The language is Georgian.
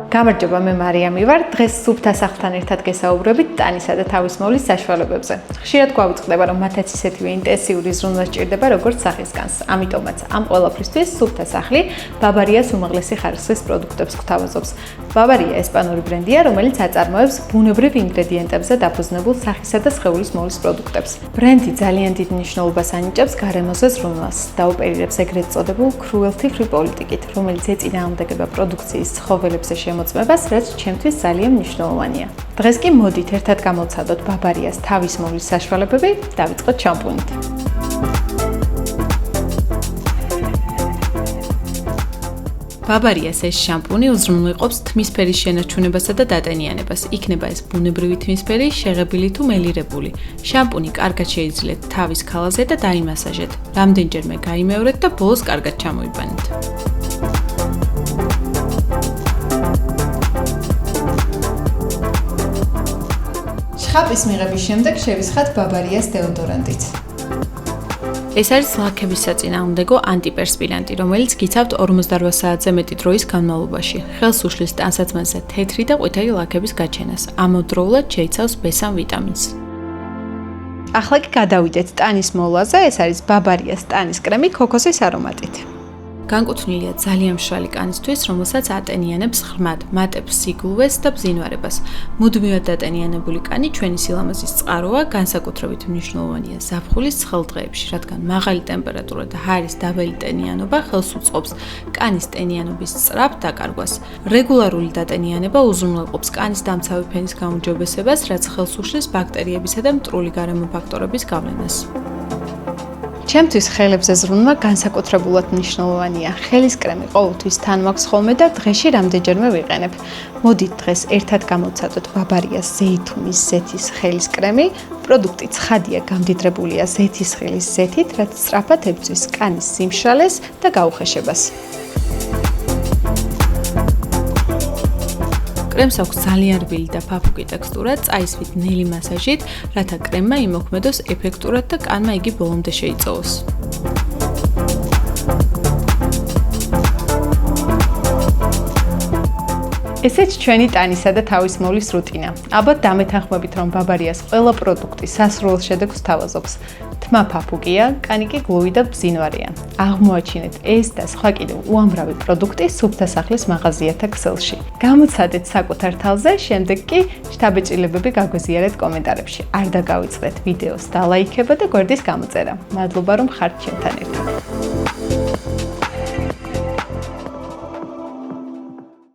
გამარჯობა, მე მარიამი ვარ. დღეს სუფთა სახლთან ერთად გესაუბრებით ტანისა და თავის მოვლის საშუალებებზე. ხშირად გვაუწყდება, რომ მათაც ისეთივე ინტენსიური ზრუნვა სჭირდება, როგორც სახისგანს. ამიტომაც ამ ყველაფრისთვის სუფთა სახლი ბავარიას უმაღლესი ხარისხის პროდუქტებს გვთავაზობს. ბავარია ესპანური ბრენდია, რომელიც აწარმოებს ბუნებრივ ინგრედიენტებზე დაფუძნებულ სახისა და სხეულის მოვლის პროდუქტებს. ბრენდი ძალიან დიდ მნიშვნელობას ანიჭებს გარემოზე ზრუნვას, დაუპირისპირებს ეგრეთ წოდებულ cruelty-free პოლიტიკით, რომელიც ეწინააღმდეგება პროდუქციის ცხოველებზე მოწმებას, რაც ჩემთვის ძალიან მნიშვნელოვანია. დღეს კი მოდით ერთად გამოვცადოთ ბავარიას თავის მოვლის საშუალებები, დავიწყოთ შამპუნით. ბავარიას ეს შამპუნი უზრუნველყოფს თმისფერის შენარჩუნებასა და დატენიანებას. იქნება ეს ბუნებრივი თმისფერი, შეღებილი თუ მელირებული. შამპუნი კარგად შეიძლეთ თავის ქალაზე და დაიმასაჟეთ. რამდენჯერმე გაიმეორეთ და ბოლოს კარგად ჩამოიბანეთ. შხაპის მიღების შემდეგ შევისხათ ბავარიას დეოდორანტით. ეს არის ლაქების საწინააღმდეგო ანტიპერსპირანტი, რომელიც გიცავთ 48 საათზე მეტი დროის განმავლობაში. ხელს უშლის ტანსაცმელზე თეთრი და ყვითელი ლაქების გაჩენას. ამავდროულად შეიცავს B3 ვიტამინს. ახლა კი გადავიდეთ ტანის მოვლაზე, ეს არის ბავარიას ტანის კრემი ქოქოსის არომატით. განკუთვნილია ძალიან მშრალი კანისთვის, რომელსაც ატენიანებს ღრმად, მატებს სიგულვეს და ბზინვარებას. მუდმივად დატენიანებული კანი ჩვენი სილამაზის წყაროა, განსაკუთრებით მნიშვნელოვანია ზაფხულის ცხელ დღეებში, რადგან მაღალი ტემპერატურა და ჰაერის დაბალი ტენიანობა ხელს უწყობს კანის ტენიანობის სწრაფ დაკარგვას. რეგულარული დატენიანება უზრუნველყოფს კანის დამცავი ფენის გაუმჯობესებას, რაც ხელს უშლის ბაქტერიებისა და მტრული გარემო ფაქტორების გავლენას. ჩემთვის ხელებზე ზრუნვა განსაკუთრებულად მნიშვნელოვანია. ხელის კრემი ყოველთვის თან მაქვს ხოლმე და დღეში რამდენჯერმე ვიყენებ. მოდით დღეს ერთად გამოვცადოთ ბავარიას ზეითუნის ზეთის ხელის კრემი. პროდუქტი ცხადია, გამდიდრებულია ზეთისხილის ზეთით, რაც სწრაფად ებრძვის კანის სიმშრალეს და გაუხეშებას. კრემს აქვს ძალიან რბილი და ფაფუკი ტექსტურა, წაისვით ნელი მასაჟით, რათა კრემმა იმოქმედოს ეფექტურად და კანმა იგი ბოლომდე შეიწოვოს. ესეც ჩვენი ტანისა და თავის მოვლის რუტინა. ალბათ დამეთანხმებით, რომ ბავარიას ყველა პროდუქტი სასურველ შედეგს თავაზობს. თმა ფაფუკია, კანი კი გლუვი და ბზინვარია. აღმოაჩინეთ ეს და სხვა კიდევ უამრავი პროდუქტი სუფთა სახლის მაღაზიათა ქსელში. გამოცადეთ საკუთარ თავზე, შემდეგ კი შთაბეჭდილებები გაგვიზიარეთ კომენტარებში. არ დაგავიწყდეთ ვიდეოს დალაიქება და გვერდის გამოწერა. მადლობა რომ ხართ ჩემთან ერთად.